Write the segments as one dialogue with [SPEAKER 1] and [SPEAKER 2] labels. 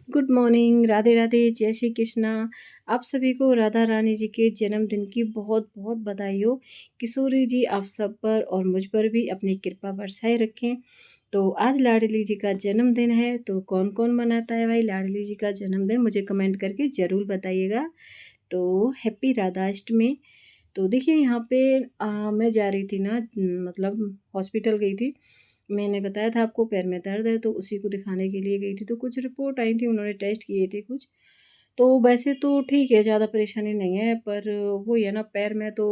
[SPEAKER 1] Good morning, Radhe Radhe, जय श्री कृष्णा। आप सभी को राधा रानी जी के जन्मदिन की बहुत बहुत बधाई हो। किशोरी जी आप सब पर और मुझ पर भी अपनी कृपा बरसाए रखें। तो आज लाडली जी का जन्मदिन है, तो कौन कौन मनाता है भाई लाडली जी का जन्मदिन, मुझे कमेंट करके ज़रूर बताइएगा। तो हैप्पी राधाष्टमी। तो देखिए यहाँ पे मैं जा रही थी ना, मतलब हॉस्पिटल गई थी। मैंने बताया था आपको पैर में दर्द है, तो उसी को दिखाने के लिए गई थी। तो कुछ रिपोर्ट आई थी, उन्होंने टेस्ट किए थे कुछ। तो वैसे तो ठीक है, ज़्यादा परेशानी नहीं है, पर वो है ना, पैर में तो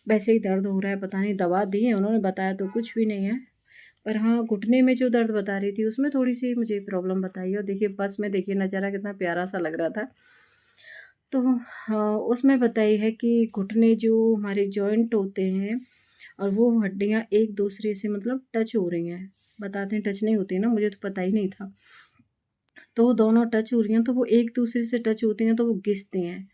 [SPEAKER 1] वैसे ही दर्द हो रहा है। पता नहीं, दवा दी है उन्होंने, बताया तो कुछ भी नहीं है। पर हाँ, घुटने में जो दर्द बता रही थी उसमें थोड़ी सी मुझे प्रॉब्लम बताई। और देखिए बस में देखिए नज़ारा कितना प्यारा सा लग रहा था। तो हाँ, उसमें बताई है कि घुटने जो हमारे जॉइंट होते हैं और वो हड्डियाँ एक दूसरे से मतलब टच हो रही हैं। बताते हैं टच नहीं होती ना, मुझे तो पता ही नहीं था। तो दोनों टच हो रही हैं, तो वो एक दूसरे से टच होती हैं तो वो घिसती हैं।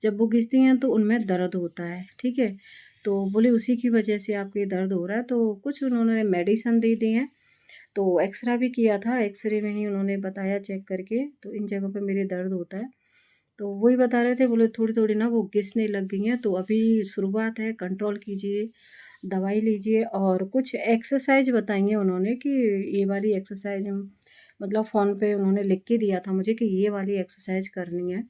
[SPEAKER 1] जब वो घिसती हैं तो उनमें दर्द होता है, ठीक है। तो बोले उसी की वजह से आपके दर्द हो रहा है। तो कुछ उन्होंने मेडिसिन दे दी हैं। तो एक्सरा भी किया था, एक्सरे में ही उन्होंने बताया चेक करके, तो इन जगहों पे मेरे दर्द होता है। तो वही बता रहे थे, बोले थोड़ी-थोड़ी ना वो घिसने लग गई हैं, तो अभी शुरुआत है, कंट्रोल कीजिए, दवाई लीजिए। और कुछ एक्सरसाइज बताई हैं उन्होंने कि ये वाली एक्सरसाइज मतलब फ़ोन पे उन्होंने लिख के दिया था मुझे कि ये वाली एक्सरसाइज करनी है।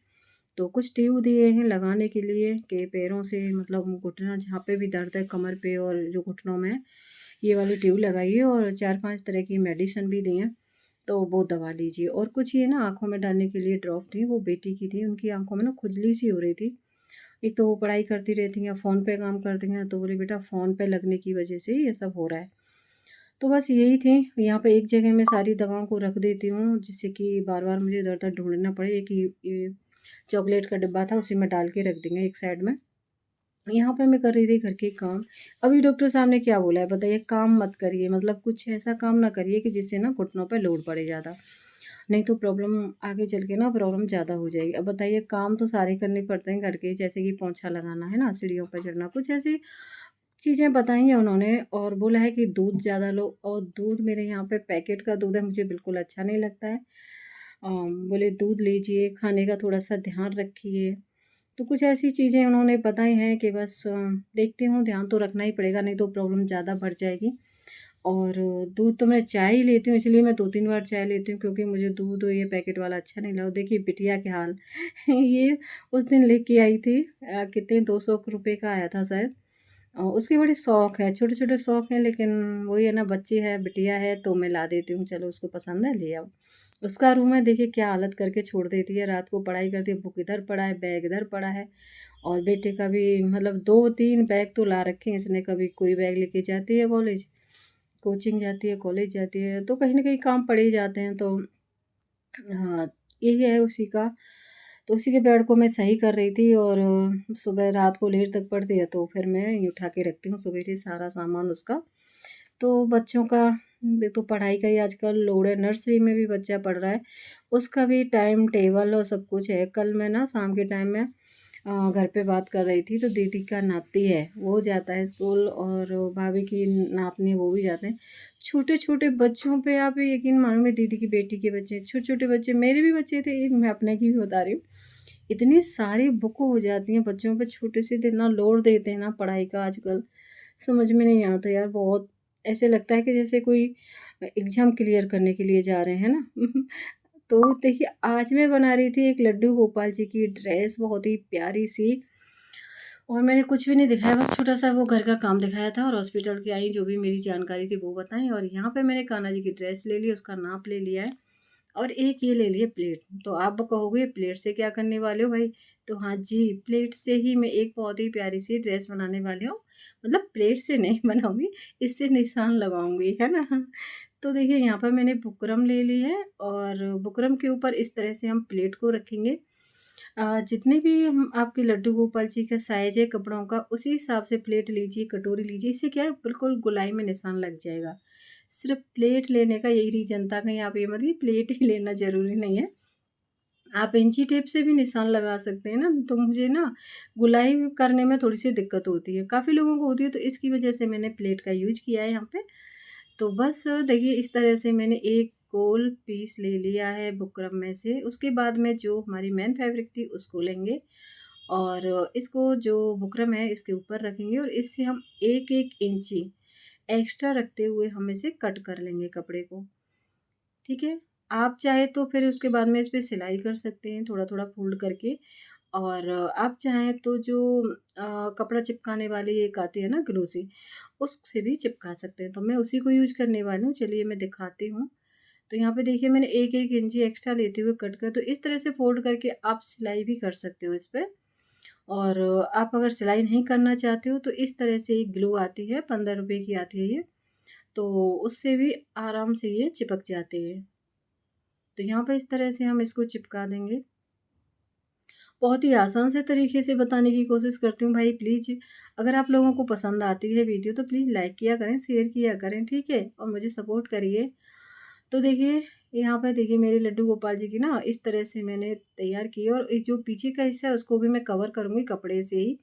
[SPEAKER 1] तो कुछ ट्यूब दिए हैं लगाने के लिए कि पैरों से मतलब घुटना जहाँ पे भी दर्द है कमर पे और जो घुटनों में, ये वाली ट्यूब लगाइए। और 4-5 तरह की मेडिसिन भी दी हैं, तो वो दवा लीजिए। और कुछ ये ना आँखों में डालने के लिए ड्रॉप थी, वो बेटी की थी, उनकी आँखों में ना खुजली सी हो रही थी। एक तो वो पढ़ाई करती रहती हैं, फ़ोन पे काम करती हैं, तो बोली बेटा फ़ोन पे लगने की वजह से ये सब हो रहा है। तो बस यही थी, यहाँ पे एक जगह मैं सारी दवाओं को रख देती हूँ जिससे कि बार-बार मुझे इधर-उधर ढूँढना पड़े। एक ये चॉकलेट का डिब्बा था, उसी में डाल के रख देंगे एक साइड में। यहाँ पे मैं कर रही थी घर के काम। अभी डॉक्टर साहब ने क्या बोला है बताइए, काम मत करिए, मतलब कुछ ऐसा काम ना करिए कि जिससे ना घुटनों पे लोड पड़े ज़्यादा। नहीं तो प्रॉब्लम आगे चल के ना प्रॉब्लम ज़्यादा हो जाएगी। अब बताइए काम तो सारे करने पड़ते हैं घर के, जैसे कि पोंछा लगाना है ना, सीढ़ियों पे चढ़ना, कुछ ऐसी चीज़ें बताई हैं उन्होंने। और बोला है कि दूध ज़्यादा लो, और दूध मेरे यहाँ पे पैकेट का दूध है, मुझे बिल्कुल अच्छा नहीं लगता है। बोले दूध लीजिए, खाने का थोड़ा-सा ध्यान रखिए। तो कुछ ऐसी चीज़ें उन्होंने बताई हैं कि बस देखती हूँ, ध्यान तो रखना ही पड़ेगा, नहीं तो प्रॉब्लम ज़्यादा बढ़ जाएगी। और दूध तो मैं चाय ही लेती हूँ, इसलिए मैं 2-3 बार चाय लेती हूँ, क्योंकि मुझे दूध ये पैकेट वाला अच्छा नहीं लगा। देखिए बिटिया के हाल ये उस दिन लेके आई थी, कितने 200 रुपए का आया था शायद। उसके बड़े शौक है, छोटे-छोटे शौक हैं, लेकिन वही है ना, बच्ची है, बिटिया है, तो मैं ला देती हूँ, चलो उसको पसंद है ले आओ। उसका रूम है, देखिए क्या हालत करके छोड़ देती है, रात को पढ़ाई करती है, बुक इधर पड़ा है, बैग इधर पड़ा है। और बेटे का भी मतलब 2-3 बैग तो ला रखे हैं इसने, कभी कोई बैग लेके जाती है कॉलेज, कोचिंग जाती है, कॉलेज जाती है, तो कहीं न कहीं काम पड़ ही जाते हैं। तो हाँ, यही है उसी का। तो उसी के बेड को मैं सही कर रही थी। और सुबह रात को लेट तक पड़ती है, तो फिर मैं यूँ उठा के रखती हूँ सवेरे सारा सामान उसका। तो बच्चों का एक तो पढ़ाई का ही आजकल लोड है, नर्सरी में भी बच्चा पढ़ रहा है, उसका भी टाइम टेबल और सब कुछ है। कल मैं ना शाम के टाइम में घर पे बात कर रही थी, तो दीदी का नाती है, वो जाता है स्कूल, और भाभी की नातनी है, वो भी जाते हैं। छोटे-छोटे बच्चों पे आप यकीन मानो, मेरी दीदी की बेटी के बच्चे, छोटे-छोटे बच्चे, मेरे भी बच्चे थे, मैं अपने की भी बता रही हूँ। इतनी सारी बुक हो जाती हैं बच्चों पे, छोटे से इतना लोड देते हैं ना पढ़ाई का आजकल, समझ में नहीं आता यार। बहुत ऐसे लगता है कि जैसे कोई एग्ज़ाम क्लियर करने के लिए जा रहे हैं ना। तो देखिए आज मैं बना रही थी एक लड्डू गोपाल जी की ड्रेस, बहुत ही प्यारी-सी। और मैंने कुछ भी नहीं दिखाया, बस छोटा-सा वो घर का काम दिखाया था, और हॉस्पिटल की आई जो भी मेरी जानकारी थी वो बताई। और यहाँ पे मैंने कान्हा जी की ड्रेस ले ली, उसका नाप ले लिया है। और एक ये ले लिए प्लेट। तो आप कहोगे प्लेट से क्या करने वाले हो भाई? तो हाँ जी, प्लेट से ही मैं एक बहुत ही प्यारी-सी ड्रेस बनाने वाली हूँ। मतलब प्लेट से नहीं बनाऊँगी, इससे निशान लगाऊँगी, है ना? तो देखिए यहाँ पर मैंने बुकरम ले ली है, और बुकरम के ऊपर इस तरह से हम प्लेट को रखेंगे। जितने भी हम आपके लड्डू गोपाल जी का साइज़ है कपड़ों का, उसी हिसाब से प्लेट लीजिए, कटोरी लीजिए। इससे क्या है, बिल्कुल गोलाई में निशान लग जाएगा। सिर्फ़ प्लेट लेने का यही रीज़न था, कहीं आप ये मत कि प्लेट ही लेना ज़रूरी नहीं है। आप इंची टेप से भी निशान लगा सकते हैं ना, तो मुझे ना गोलाई करने में थोड़ी-सी दिक्कत होती है। काफ़ी लोगों को होती है, तो इसकी वजह से मैंने प्लेट का यूज़ किया है यहाँ पे। तो बस देखिए इस तरह से मैंने एक गोल पीस ले लिया है बुकरम में से। उसके बाद में जो हमारी मेन फैब्रिक थी उसको लेंगे और इसको जो बुकरम है इसके ऊपर रखेंगे और इससे हम 1-1 इंची एक्स्ट्रा रखते हुए हम इसे कट कर लेंगे कपड़े को। ठीक है? आप चाहे तो फिर उसके बाद में इस पे सिलाई कर सकते हैं थोड़ा-थोड़ा फ़ोल्ड करके और आप चाहें तो जो कपड़ा चिपकाने वाली एक आती है ना ग्लूसी, उससे भी चिपका सकते हैं। तो मैं उसी को यूज़ करने वाली हूँ, चलिए मैं दिखाती हूँ। तो यहाँ पे देखिए मैंने 1-1 इंची एक्स्ट्रा लेते हुए कट कर तो इस तरह से फ़ोल्ड करके आप सिलाई भी कर सकते हो इस पे। और आप अगर सिलाई नहीं करना चाहते हो तो इस तरह से एक ग्लू आती है, ₹15 की आती है ये, तो उससे भी आराम से ये चिपक जाते हैं। तो यहाँ पे इस तरह से हम इसको चिपका देंगे। बहुत ही आसान से तरीके से बताने की कोशिश करती हूँ भाई, प्लीज़ अगर आप लोगों को पसंद आती है वीडियो तो प्लीज़ लाइक किया करें, शेयर किया करें, ठीक है? और मुझे सपोर्ट करिए। तो देखिए, यहाँ पे देखिए मेरे लड्डू गोपाल जी की ना इस तरह से मैंने तैयार की है और ये जो पीछे का हिस्सा है उसको भी मैं कवर करूँगी कपड़े से ही।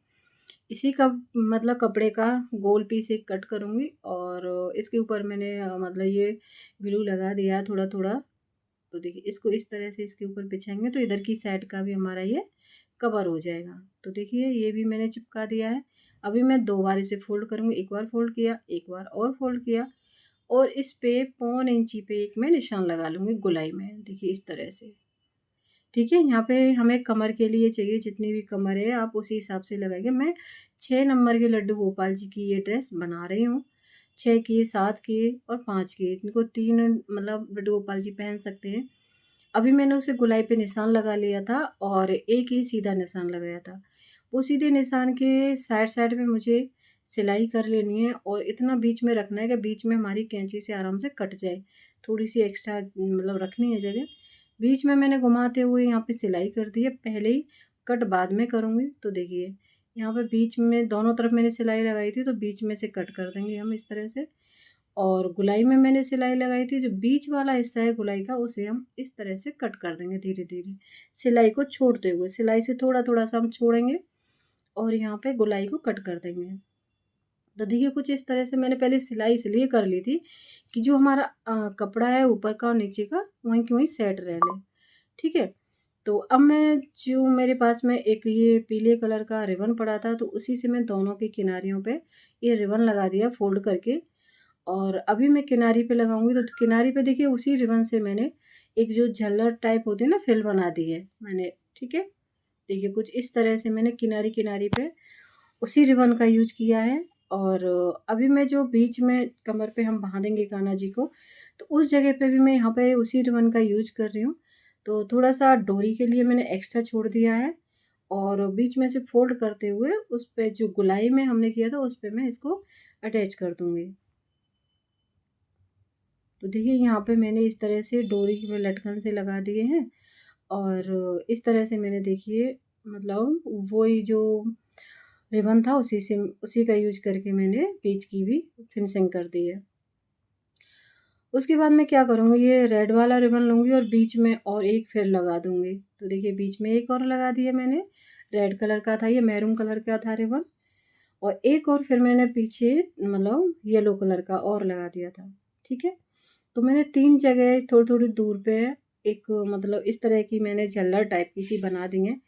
[SPEAKER 1] इसी का मतलब कपड़े का गोल पीस एक कट करूँगी और इसके ऊपर मैंने मतलब ये ग्लू लगा दिया है थोड़ा-थोड़ा। तो देखिए इसको इस तरह से इसके ऊपर बिछाएँगे तो इधर की साइड का भी हमारा ये कवर हो जाएगा। तो देखिए ये भी मैंने चिपका दिया है। अभी मैं 2 बार इसे फ़ोल्ड करूँगी, एक बार फ़ोल्ड किया, एक बार और फ़ोल्ड किया और इस पे पौन इंची पे एक मैं निशान लगा लूँगी गोलाई में। देखिए इस तरह से। ठीक है? यहाँ पे हमें कमर के लिए चाहिए जितनी भी कमर है आप उसी हिसाब से लगाइए। मैं 6 नंबर के लड्डू गोपाल जी की ये ड्रेस बना रही हूँ। 6 की, 7 की और 5 की। इनको 3 मतलब लड्डू गोपाल जी पहन सकते हैं। अभी मैंने उसे गोलाई पे निशान लगा लिया था और एक ही सीधा निशान लगाया था। वो सीधे निशान के साइड-साइड में मुझे सिलाई कर लेनी है और इतना बीच में रखना है कि बीच में हमारी कैंची से आराम से कट जाए। थोड़ी-सी एक्स्ट्रा मतलब रखनी है जगह। बीच में मैंने घुमाते हुए यहाँ पे सिलाई कर दी है, पहले ही कट बाद में करूँगी। तो देखिए, यहाँ पे बीच में दोनों तरफ मैंने सिलाई लगाई थी तो बीच में से कट कर देंगे हम इस तरह से। और गोलाई में मैंने सिलाई लगाई थी, जो बीच वाला हिस्सा है गोलाई का उसे हम इस तरह से कट कर देंगे धीरे-धीरे, सिलाई को छोड़ते हुए। सिलाई से थोड़ा-थोड़ा सा हम छोड़ेंगे और यहाँ पे गोलाई को कट कर देंगे। तो देखिए कुछ इस तरह से मैंने पहले सिलाई इसलिए कर ली थी कि जो हमारा कपड़ा है ऊपर का और नीचे का वहीं के वहीं सेट रह ले, ठीक है? तो अब मैं जो मेरे पास में एक ये पीले कलर का रिबन पड़ा था तो उसी से मैं दोनों की किनारियों पे ये रिबन लगा दिया फ़ोल्ड करके और अभी मैं किनारी पे लगाऊँगी तो किनारी पे देखिए उसी रिबन से मैंने एक जो झल्लर टाइप होती है ना फ्रिल बना दी है मैंने, ठीक है? देखिए कुछ इस तरह से मैंने किनारी-किनारी पे उसी रिबन का यूज़ किया है और अभी मैं जो बीच में कमर पे हम बाँधेंगे कान्हा जी को, तो उस जगह पे भी मैं यहाँ पे उसी रिबन का यूज़ कर रही हूँ। तो थोड़ा-सा डोरी के लिए मैंने एक्स्ट्रा छोड़ दिया है और बीच में से फ़ोल्ड करते हुए उस पे जो गोलाई में हमने किया था उस पे मैं इसको अटैच कर दूँगी। तो देखिए यहाँ पे मैंने इस तरह से डोरी में लटकन से लगा दिए हैं और इस तरह से मैंने देखिए मतलब वही जो रिबन था उसी का यूज़ करके मैंने बीच की भी फिनिशिंग कर दी है। उसके बाद मैं क्या करूँगी ये रेड वाला रिबन लूँगी और बीच में और एक फिर लगा दूँगी। तो देखिए बीच में एक और लगा दिया मैंने, रेड कलर का था ये मैरून कलर का था रिबन और एक और फिर मैंने पीछे मतलब येलो कलर का और लगा दिया था, ठीक है? तो मैंने 3 जगह थोड़ी-थोड़ी दूर पे एक मतलब इस तरह की मैंने झल्लर टाइप की सी बना दी हैं।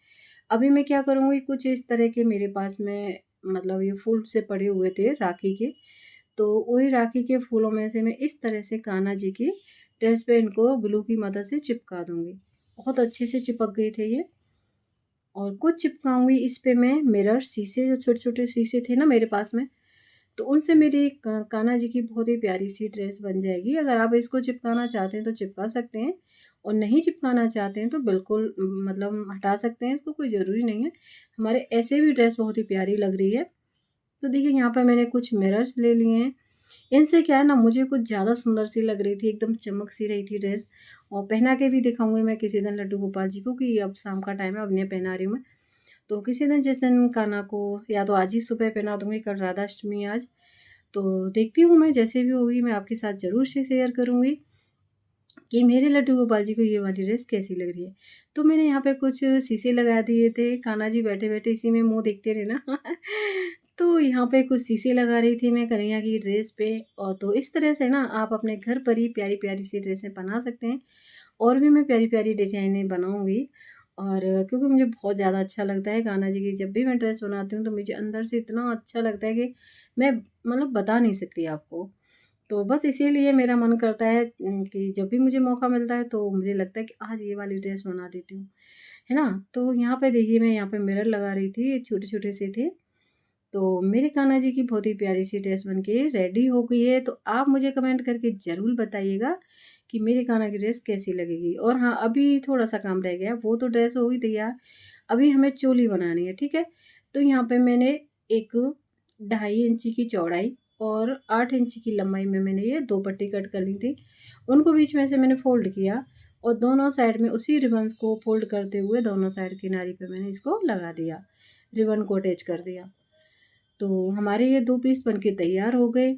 [SPEAKER 1] अभी मैं क्या करूँगी कुछ इस तरह के मेरे पास में मतलब ये फूल से पड़े हुए थे राखी के, तो वही राखी के फूलों में से मैं इस तरह से कान्हा जी की ड्रेस पे इनको ग्लू की मदद से चिपका दूँगी। बहुत अच्छे से चिपक गए थे ये और कुछ चिपकाऊँगी इस पे मैं मिरर शीशे जो छोटे-छोटे शीशे थे ना मेरे पास में तो उनसे मेरी क कान्हा जी की बहुत ही प्यारी-सी ड्रेस बन जाएगी। अगर आप इसको चिपकाना चाहते हैं तो चिपका सकते हैं और नहीं चिपकाना चाहते हैं तो बिल्कुल मतलब हटा सकते हैं, इसको कोई ज़रूरी नहीं है। हमारे ऐसे भी ड्रेस बहुत ही प्यारी लग रही है। तो देखिए यहाँ पे मैंने कुछ मिरर्स ले लिए हैं। इनसे क्या है ना मुझे कुछ ज़्यादा सुंदर सी लग रही थी, एकदम चमक सी रही थी ड्रेस और पहना के भी दिखाऊँगी मैं किसी दिन लड्डू गोपाल जी को कि अब शाम का टाइम है, अब नहीं पहना रही हूँ मैं। तो किसी दिन जिस दिन कान्हा को या तो आज ही सुबह पहना दूँगी, कल राधाअष्टमी है आज। तो देखती हूँ मैं जैसे भी होगी मैं आपके साथ ज़रूर से शेयर करूँगी कि मेरे लड्डू गोपाल जी को ये वाली ड्रेस कैसी लग रही है। तो मैंने यहाँ पे कुछ शीशे लगा दिए थे, कान्हा जी बैठे-बैठे इसी में मुँह देखते रहे ना तो यहाँ पे कुछ शीशे लगा रही थी मैं कन्हैया की ड्रेस पे। और तो इस तरह से ना आप अपने घर पर ही प्यारी-प्यारी सी ड्रेसें बना सकते हैं। और भी मैं प्यारी-प्यारी डिज़ाइनें बनाऊँगी। और क्योंकि मुझे बहुत ज़्यादा अच्छा लगता है कान्हा जी की जब भी मैं ड्रेस बनाती हूँ तो मुझे अंदर से इतना अच्छा लगता है कि मैं मतलब बता नहीं सकती आपको। तो बस इसीलिए मेरा मन करता है कि जब भी मुझे मौका मिलता है तो मुझे लगता है कि आज ये वाली ड्रेस बना देती हूँ, है ना? तो यहाँ पे देखिए मैं यहाँ पे मिरर लगा रही थी, छोटे-छोटे से थे। तो मेरे कान्हा जी की बहुत ही प्यारी सी ड्रेस बन के रेडी हो गई है। तो आप मुझे कमेंट करके ज़रूर बताइएगा कि मेरे कान्हा की ड्रेस कैसी लगेगी। और हाँ, अभी थोड़ा-सा काम रह गया है, वो तो ड्रेस हो गई तैयार, अभी हमें चोली बनानी है, ठीक है? तो यहाँ पे मैंने एक 2.5 इंची की चौड़ाई और 8 इंची की लंबाई में मैंने ये 2 पट्टी कट कर ली थी। उनको बीच में से मैंने फ़ोल्ड किया और दोनों साइड में उसी रिबन्स को फ़ोल्ड करते हुए दोनों साइड किनारी पे मैंने इसको लगा दिया, रिबन को अटैच कर दिया। तो हमारे ये 2 पीस बनके तैयार हो गए।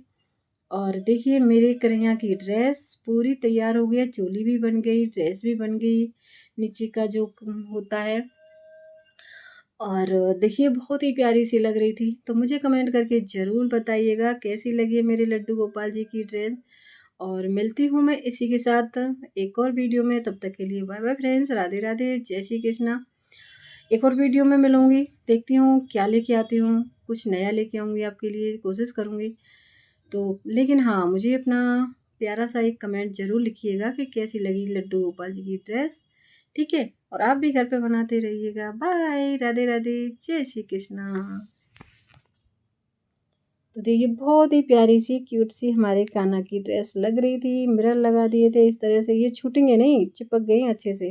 [SPEAKER 1] और देखिए मेरे कन्हैया की ड्रेस पूरी तैयार हो गई है, चोली भी बन गई, ड्रेस भी बन गई, नीचे का जो होता है। और देखिए बहुत ही प्यारी सी लग रही थी। तो मुझे कमेंट करके ज़रूर बताइएगा कैसी लगी है मेरे लड्डू गोपाल जी की ड्रेस। और मिलती हूँ मैं इसी के साथ एक और वीडियो में, तब तक के लिए bye bye friends, Radhe Radhe, जय श्री कृष्णा। एक और वीडियो में मिलूँगी, देखती हूँ क्या लेके आती हूँ, कुछ नया लेके आऊँगी आपके लिए, कोशिश करूँगी। तो लेकिन हाँ, मुझे अपना प्यारा-सा एक कमेंट ज़रूर लिखिएगा कि कैसी लगी लड्डू गोपाल जी की ड्रेस, ठीक है? और आप भी घर पे बनाते रहिएगा। बाय, राधे राधे, जय श्री कृष्णा। तो देखिए बहुत ही प्यारी-सी, क्यूट-सी हमारे कान्हा की ड्रेस लग रही थी, मिरर लगा दिए थे इस तरह से, ये छूटेंगे नहीं, चिपक गई अच्छे से।